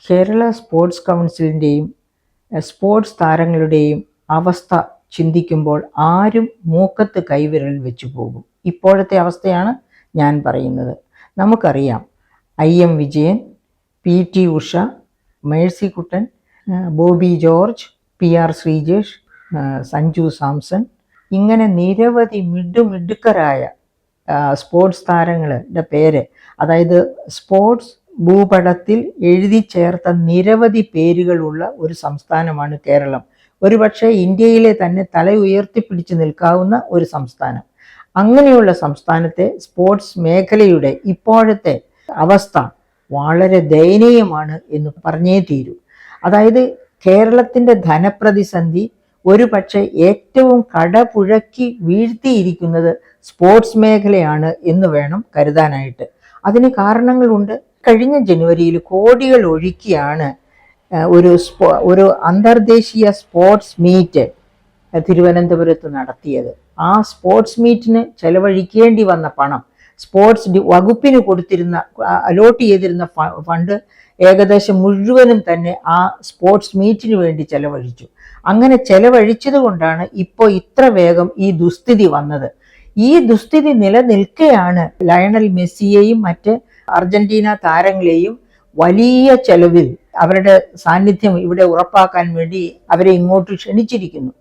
Kerala sports കൗൺസിലിൻ്റെയും sports താരങ്ങളുടെയും അവസ്ഥ ചിന്തിക്കുമ്പോൾ ആരും മൂക്കത്ത് കൈവിരൽ വെച്ചു പോകും. ഇപ്പോഴത്തെ അവസ്ഥയാണ് ഞാൻ പറയുന്നത്. നമുക്കറിയാം, IM Vijayan, PT Usha, Mercykuttan, Bobby George, PR Sreejesh, Sanju Samson, ഇങ്ങനെ നിരവധി മിടുക്കരായ സ്പോർട്സ് താരങ്ങളുടെ പേര്, അതായത് സ്പോർട്സ് ഭൂപടത്തിൽ എഴുതി ചേർത്ത നിരവധി പേരുകളുള്ള ഒരു സംസ്ഥാനമാണ് കേരളം. ഒരുപക്ഷെ ഇന്ത്യയിലെ തന്നെ തല ഉയർത്തിപ്പിടിച്ച് നിൽക്കാവുന്ന ഒരു സംസ്ഥാനം. അങ്ങനെയുള്ള സംസ്ഥാനത്തെ സ്പോർട്സ് മേഖലയുടെ ഇപ്പോഴത്തെ അവസ്ഥ വളരെ ദയനീയമാണ് എന്ന് പറഞ്ഞേ തീരൂ. അതായത് കേരളത്തിൻ്റെ ധനപ്രതിസന്ധി ഒരു പക്ഷേ ഏറ്റവും കടപുഴക്കി വീഴ്ത്തിയിരിക്കുന്നത് സ്പോർട്സ് മേഖലയാണ് എന്ന് വേണം കരുതാനായിട്ട്. അതിന് കാരണങ്ങളുണ്ട്. കഴിഞ്ഞ ജനുവരിയിൽ കോടികൾ ഒഴുക്കിയാണ് ഒരു അന്തർദേശീയ സ്പോർട്സ് മീറ്റ് തിരുവനന്തപുരത്ത് നടത്തിയത്. ആ സ്പോർട്സ് മീറ്റിന് ചെലവഴിക്കേണ്ടി വന്ന പണം, സ്പോർട്സ് വകുപ്പിന് അലോട്ട് ചെയ്തിരുന്ന ഫണ്ട് ഏകദേശം മുഴുവനും തന്നെ ആ സ്പോർട്സ് മീറ്റിന് വേണ്ടി ചെലവഴിച്ചു. അങ്ങനെ ചെലവഴിച്ചത് കൊണ്ടാണ് ഇപ്പോൾ ഇത്ര വേഗം ഈ ദുസ്ഥിതി വന്നത്. ഈ ദുസ്ഥിതി നിലനിൽക്കെയാണ് ലയണൽ മെസ്സിയെയും മറ്റ് അർജന്റീന താരങ്ങളെയും വലിയ ചെലവിൽ അവരുടെ സാന്നിധ്യം ഇവിടെ ഉറപ്പാക്കാൻ വേണ്ടി അവരെ ഇങ്ങോട്ട് ക്ഷണിച്ചിരിക്കുന്നു.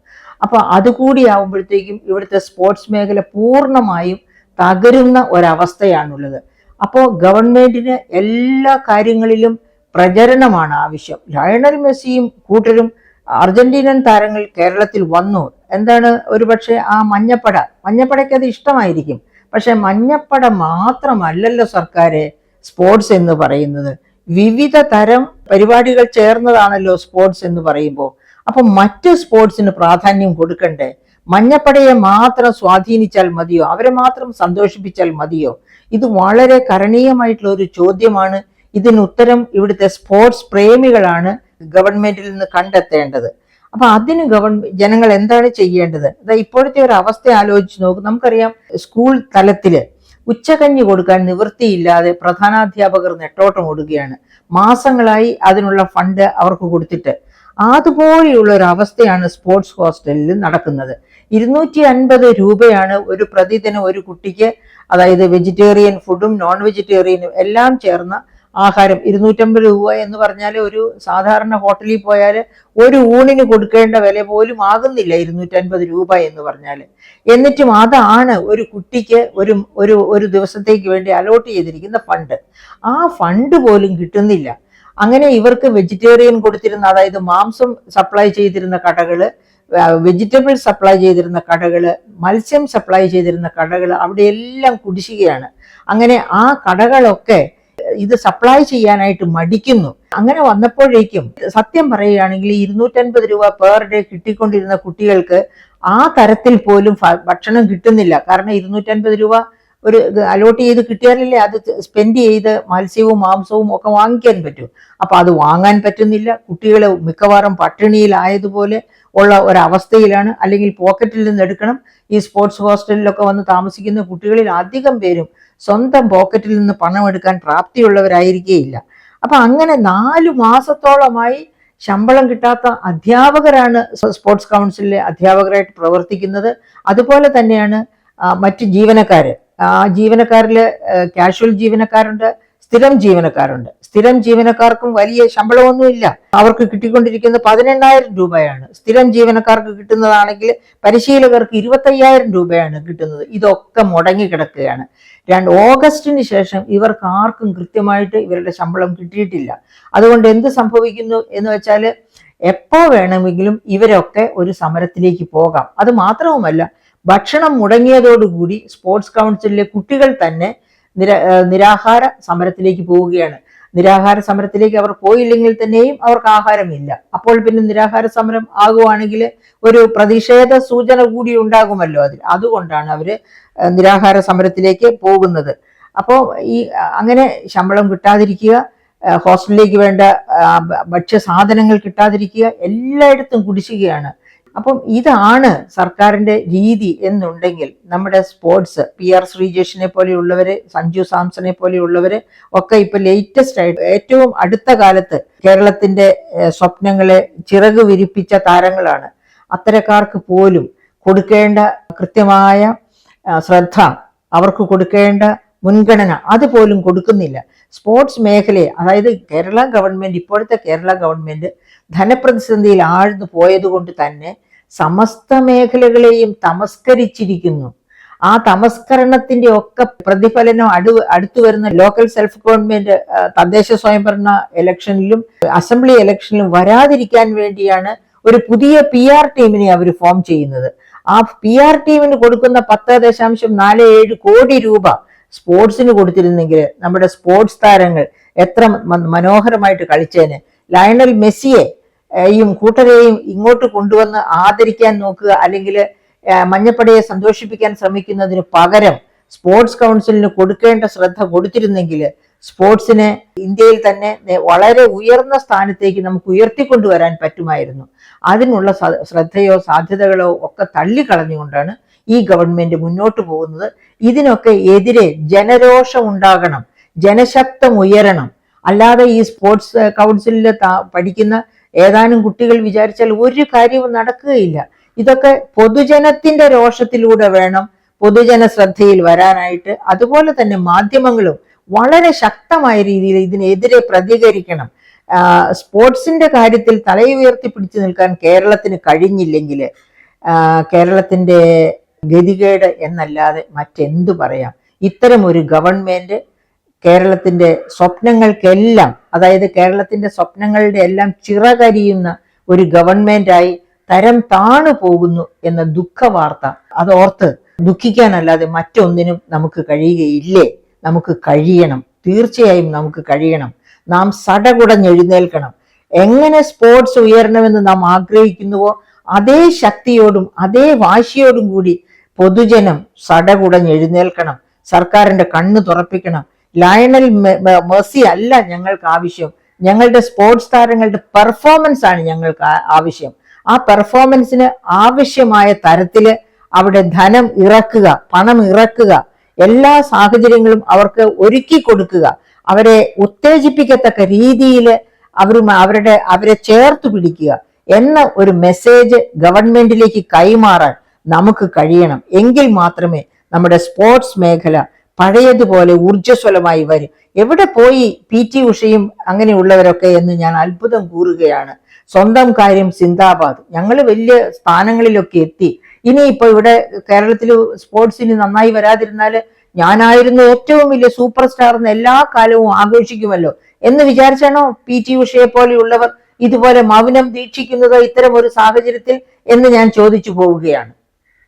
അപ്പോൾ അതുകൂടി ആവുമ്പോഴത്തേക്കും ഇവിടുത്തെ സ്പോർട്സ് മേഖല പൂർണ്ണമായും തകരുന്ന ഒരവസ്ഥയാണുള്ളത്. അപ്പോൾ ഗവൺമെന്റിന് എല്ലാ കാര്യങ്ങളിലും പ്രചരണമാണ് ആവശ്യം. ലയണൽ മെസ്സിയും കൂട്ടരും അർജന്റീനൻ താരങ്ങൾ കേരളത്തിൽ വന്നു. എന്താണ്, ഒരുപക്ഷെ ആ മഞ്ഞപ്പടയ്ക്ക് അത് ഇഷ്ടമായിരിക്കും. പക്ഷെ മഞ്ഞപ്പട മാത്രമല്ലല്ലോ സർക്കാരെ സ്പോർട്സ് എന്ന് പറയുന്നത്. വിവിധ തരം പരിപാടികൾ ചേർന്നതാണല്ലോ സ്പോർട്സ് എന്ന് പറയുമ്പോൾ. അപ്പൊ മറ്റ് സ്പോർട്സിന് പ്രാധാന്യം കൊടുക്കണ്ടേ? മഞ്ഞപ്പടയെ മാത്രം സ്വാധീനിച്ചാൽ മതിയോ? അവരെ മാത്രം സന്തോഷിപ്പിച്ചാൽ മതിയോ? ഇത് വളരെ കരണീയമായിട്ടുള്ള ഒരു ചോദ്യമാണ്. ഇതിന് ഉത്തരം ഇവിടുത്തെ സ്പോർട്സ് പ്രേമികളാണ് ഗവൺമെന്റിൽ നിന്ന് കണ്ടെത്തേണ്ടത്. അപ്പൊ അതിന് ജനങ്ങൾ എന്താണ് ചെയ്യേണ്ടത്? ഇപ്പോഴത്തെ ഒരു അവസ്ഥ ആലോചിച്ച് നോക്കും. നമുക്കറിയാം, സ്കൂൾ തലത്തില് ഉച്ചകഞ്ഞി കൊടുക്കാൻ നിവൃത്തിയില്ലാതെ പ്രധാനാധ്യാപകർ നെട്ടോട്ടം ഓടുകയാണ്. മാസങ്ങളായി അതിനുള്ള ഫണ്ട് അവർക്ക് കൊടുത്തിട്ട്. അതുപോലെയുള്ള ഒരു അവസ്ഥയാണ് സ്പോർട്സ് ഹോസ്റ്റലിൽ നടക്കുന്നത്. 250 രൂപയാണ് ഒരു പ്രതിദിനം ഒരു കുട്ടിക്ക്, അതായത് വെജിറ്റേറിയൻ ഫുഡും നോൺ വെജിറ്റേറിയനും എല്ലാം ചേർന്ന ആഹാരം. 250 രൂപ എന്ന് പറഞ്ഞാൽ ഒരു സാധാരണ ഹോട്ടലിൽ പോയാൽ ഒരു ഊണിന് കൊടുക്കേണ്ട വില പോലും ആകുന്നില്ല 250 രൂപ എന്ന് പറഞ്ഞാൽ. എന്നിട്ടും അതാണ് ഒരു കുട്ടിക്ക് ഒരു ദിവസത്തേക്ക് വേണ്ടി അലോട്ട് ചെയ്തിരിക്കുന്ന ഫണ്ട്. ആ ഫണ്ട് പോലും കിട്ടുന്നില്ല. അങ്ങനെ ഇവർക്ക് വെജിറ്റേറിയൻ കൊടുത്തിരുന്ന, അതായത് മാംസം സപ്ലൈ ചെയ്തിരുന്ന കടകള്, വെജിറ്റബിൾ സപ്ലൈ ചെയ്തിരുന്ന കടകള്, മത്സ്യം സപ്ലൈ ചെയ്തിരുന്ന കടകള്, അവിടെയെല്ലാം കുടിശ്ശികയാണ്. അങ്ങനെ ആ കടകളൊക്കെ ഇത് സപ്ലൈ ചെയ്യാനായിട്ട് മടിക്കുന്നു. അങ്ങനെ വന്നപ്പോഴേക്കും സത്യം പറയുകയാണെങ്കിൽ 250 രൂപ പെർ ഡേ കിട്ടിക്കൊണ്ടിരുന്ന കുട്ടികൾക്ക് ആ തരത്തിൽ പോലും ഭക്ഷണം കിട്ടുന്നില്ല. കാരണം 250 രൂപ ഒരു അലോട്ട് ചെയ്ത് കിട്ടിയാലല്ലേ അത് സ്പെൻഡ് ചെയ്ത് മത്സ്യവും മാംസവും ഒക്കെ വാങ്ങിക്കാൻ പറ്റൂ. അപ്പൊ അത് വാങ്ങാൻ പറ്റുന്നില്ല. കുട്ടികൾ മിക്കവാറും പട്ടിണിയിലായതുപോലെ ഉള്ള ഒരവസ്ഥയിലാണ്. അല്ലെങ്കിൽ പോക്കറ്റിൽ നിന്ന് എടുക്കണം. ഈ സ്പോർട്സ് ഹോസ്റ്റലിലൊക്കെ വന്ന് താമസിക്കുന്ന കുട്ടികളിൽ അധികം പേരും സ്വന്തം പോക്കറ്റിൽ നിന്ന് പണം എടുക്കാൻ പ്രാപ്തിയുള്ളവരായിരിക്കേയില്ല. അപ്പൊ അങ്ങനെ 4 മാസത്തോളമായി ശമ്പളം കിട്ടാത്ത അധ്യാപകരാണ് സ്പോർട്സ് കൗൺസിലിലെ അധ്യാപകരായിട്ട് പ്രവർത്തിക്കുന്നത്. അതുപോലെ തന്നെയാണ് മറ്റ് ജീവനക്കാര്. ആ ജീവനക്കാരില് കാഷ്വൽ ജീവനക്കാരുണ്ട്, സ്ഥിരം ജീവനക്കാരുണ്ട്. സ്ഥിരം ജീവനക്കാർക്കും വലിയ ശമ്പളമൊന്നുമില്ല. അവർക്ക് കിട്ടിക്കൊണ്ടിരിക്കുന്നത് 18,000 രൂപയാണ്. സ്ഥിരം ജീവനക്കാർക്ക് കിട്ടുന്നതാണെങ്കിൽ പരിശീലകർക്ക് 25,000 രൂപയാണ് കിട്ടുന്നത്. ഇതൊക്കെ മുടങ്ങി കിടക്കുകയാണ്. ഓഗസ്റ്റിന് ശേഷം ഇവർക്ക് ആർക്കും കൃത്യമായിട്ട് ഇവരുടെ ശമ്പളം കിട്ടിയിട്ടില്ല. അതുകൊണ്ട് എന്ത് സംഭവിക്കുന്നു എന്ന് വെച്ചാൽ, എപ്പോ വേണമെങ്കിലും ഇവരൊക്കെ ഒരു സമരത്തിലേക്ക് പോകാം. അത് മാത്രവുമല്ല, ഭക്ഷണം മുടങ്ങിയതോടുകൂടി സ്പോർട്സ് കൗൺസിലിലെ കുട്ടികൾ തന്നെ നിരാഹാര സമരത്തിലേക്ക് പോവുകയാണ്. നിരാഹാര സമരത്തിലേക്ക് അവർ പോയില്ലെങ്കിൽ തന്നെയും അവർക്ക് ആഹാരമില്ല. അപ്പോൾ പിന്നെ നിരാഹാര സമരം ആകുവാണെങ്കിൽ ഒരു പ്രതിഷേധ സൂചന കൂടി ഉണ്ടാകുമല്ലോ അതിൽ. അതുകൊണ്ടാണ് അവര് നിരാഹാര സമരത്തിലേക്ക് പോകുന്നത്. അപ്പോൾ അങ്ങനെ ശമ്പളം കിട്ടാതിരിക്കുക, ഹോസ്റ്റലിലേക്ക് വേണ്ട ഭക്ഷ്യ സാധനങ്ങൾ കിട്ടാതിരിക്കുക, എല്ലായിടത്തും കുടിശ്ശികയാണ്. അപ്പം ഇതാണ് സർക്കാരിന്റെ രീതി എന്നുണ്ടെങ്കിൽ നമ്മുടെ സ്പോർട്സ് PR ശ്രീജേഷിനെ പോലെയുള്ളവര്, സഞ്ജു സാംസണെ പോലെയുള്ളവര് ഒക്കെ ഇപ്പൊ ലേറ്റസ്റ്റ് ആയിട്ട് ഏറ്റവും അടുത്ത കാലത്ത് കേരളത്തിന്റെ സ്വപ്നങ്ങളെ ചിറക് വിരിപ്പിച്ച താരങ്ങളാണ്. അത്തരക്കാർക്ക് പോലും കൊടുക്കേണ്ട കൃത്യമായ ശ്രദ്ധ, അവർക്ക് കൊടുക്കേണ്ട മുൻഗണന അതുപോലും കൊടുക്കുന്നില്ല. സ്പോർട്സ് മേഖലയെ, അതായത് കേരള ഗവൺമെന്റ്, ഇപ്പോഴത്തെ കേരള ഗവൺമെന്റ് ധനപ്രതിസന്ധിയിൽ ആഴ്ന്നു പോയതുകൊണ്ട് തന്നെ സമസ്ത മേഖലകളെയും തമസ്കരിച്ചിരിക്കുന്നു. ആ തമസ്കരണത്തിന്റെ ഒക്കെ പ്രതിഫലനം അടുത്തു വരുന്ന ലോക്കൽ സെൽഫ് ഗവൺമെന്റ് തദ്ദേശ സ്വയംഭരണ ഇലക്ഷനിലും അസംബ്ലി ഇലക്ഷനിലും വരാതിരിക്കാൻ വേണ്ടിയാണ് ഒരു പുതിയ PR ടീമിനെ അവർ ഫോം ചെയ്യുന്നത്. ആ PR ടീമിന് കൊടുക്കുന്ന 10.47 കോടി രൂപ സ്പോർട്സിന് കൊടുത്തിരുന്നെങ്കിൽ നമ്മുടെ സ്പോർട്സ് താരങ്ങൾ എത്ര മനോഹരമായിട്ട് കളിച്ചേനെ. ലയണൽ മെസ്സിയെയും കൂട്ടരെയും ഇങ്ങോട്ട് കൊണ്ടുവന്ന് ആദരിക്കാൻ നോക്കുക, അല്ലെങ്കിൽ മഞ്ഞപ്പടയെ സന്തോഷിപ്പിക്കാൻ ശ്രമിക്കുന്നതിന് പകരം സ്പോർട്സ് കൗൺസിലിന് കൊടുക്കേണ്ട ശ്രദ്ധ കൊടുത്തിരുന്നെങ്കിൽ സ്പോർട്സിനെ ഇന്ത്യയിൽ തന്നെ വളരെ ഉയർന്ന സ്ഥാനത്തേക്ക് നമുക്ക് ഉയർത്തിക്കൊണ്ടുവരാൻ പറ്റുമായിരുന്നു. അതിനുള്ള ശ്രദ്ധയോ സാധ്യതകളോ ഒക്കെ തള്ളിക്കളഞ്ഞുകൊണ്ടാണ് ഈ ഗവൺമെന്റ് മുന്നോട്ട് പോകുന്നത്. ഇതിനൊക്കെ എതിരെ ജനരോഷം ഉണ്ടാകണം, ജനശക്തം ഉയരണം. അല്ലാതെ ഈ സ്പോർട്സ് കൗൺസിലിൽ പഠിക്കുന്ന ഏതാനും കുട്ടികൾ വിചാരിച്ചാൽ ഒരു കാര്യവും നടക്കുകയില്ല. ഇതൊക്കെ പൊതുജനത്തിന്റെ രോഷത്തിലൂടെ വേണം പൊതുജന ശ്രദ്ധയിൽ വരാനായിട്ട്. അതുപോലെ തന്നെ മാധ്യമങ്ങളും വളരെ ശക്തമായ രീതിയിൽ ഇതിനെതിരെ പ്രതികരിക്കണം. സ്പോർട്സിന്റെ കാര്യത്തിൽ തലയുയർത്തി പിടിച്ചു നിൽക്കാൻ കേരളത്തിന് കഴിഞ്ഞില്ലെങ്കിൽ കേരളത്തിന്റെ ഗതികേട് എന്നല്ലാതെ മറ്റെന്തു പറയാം. ഇത്തരം ഒരു ഗവൺമെന്റ് കേരളത്തിന്റെ സ്വപ്നങ്ങൾക്കെല്ലാം, അതായത് കേരളത്തിന്റെ സ്വപ്നങ്ങളുടെ എല്ലാം ചിറകരിയുന്ന ഒരു ഗവൺമെന്റായി തരം താണു പോകുന്നു എന്ന ദുഃഖവാർത്ത അതോർത്ത് ദുഃഖിക്കാനല്ലാതെ മറ്റൊന്നിനും നമുക്ക് കഴിയുകയില്ലേ. നമുക്ക് കഴിയണം, തീർച്ചയായും നമുക്ക് കഴിയണം. നാം സടകുടഞ്ഞെഴുന്നേൽക്കണം. എങ്ങനെ സ്പോർട്സ് ഉയരണമെന്ന് നാം ആഗ്രഹിക്കുന്നുവോ അതേ ശക്തിയോടും അതേ വാശിയോടും കൂടി പൊതുജനം സടകുടഞ്ഞെഴുന്നേൽക്കണം. സർക്കാരിന്റെ കണ്ണ് തുറപ്പിക്കണം. ലയണൽ മെസ്സി അല്ല ഞങ്ങൾക്ക് ആവശ്യം, ഞങ്ങളുടെ സ്പോർട്സ് താരങ്ങളുടെ പെർഫോമൻസ് ആണ് ഞങ്ങൾക്ക് ആവശ്യം. ആ പെർഫോമൻസിന് ആവശ്യമായ തരത്തില് അവിടെ ധനം ഇറക്കുക, പണം ഇറക്കുക, എല്ലാ സാഹചര്യങ്ങളും അവർക്ക് ഒരുക്കി കൊടുക്കുക, അവരെ ഉത്തേജിപ്പിക്കത്തക്ക രീതിയിൽ അവരെ ചേർത്ത് പിടിക്കുക എന്ന ഒരു മെസ്സേജ് ഗവൺമെന്റിലേക്ക് കൈമാറാൻ നമുക്ക് കഴിയണം. എങ്കിൽ മാത്രമേ നമ്മുടെ സ്പോർട്സ് മേഖല പഴയതുപോലെ ഊർജ്ജസ്വലമായി വരും. എവിടെ പോയി PT ഉഷയും അങ്ങനെയുള്ളവരൊക്കെ എന്ന് ഞാൻ അത്ഭുതം കൂറുകയാണ്. സ്വന്തം കാര്യം സിന്ദാബാദ്, ഞങ്ങൾ വലിയ സ്ഥാനങ്ങളിലൊക്കെ എത്തി. ഇനിയിപ്പോ ഇവിടെ കേരളത്തിൽ സ്പോർട്സിന് നന്നായി വരാതിരുന്നാല് ഞാനായിരുന്നു ഏറ്റവും വലിയ സൂപ്പർ സ്റ്റാർ എന്ന് എല്ലാ കാലവും ആഘോഷിക്കുമല്ലോ എന്ന് വിചാരിച്ചാണോ PT ഉഷയെ പോലെയുള്ളവർ ഇതുപോലെ മൗനം ദീക്ഷിക്കുന്നത് ഇത്തരം ഒരു സാഹചര്യത്തിൽ എന്ന് ഞാൻ ചോദിച്ചു പോവുകയാണ്.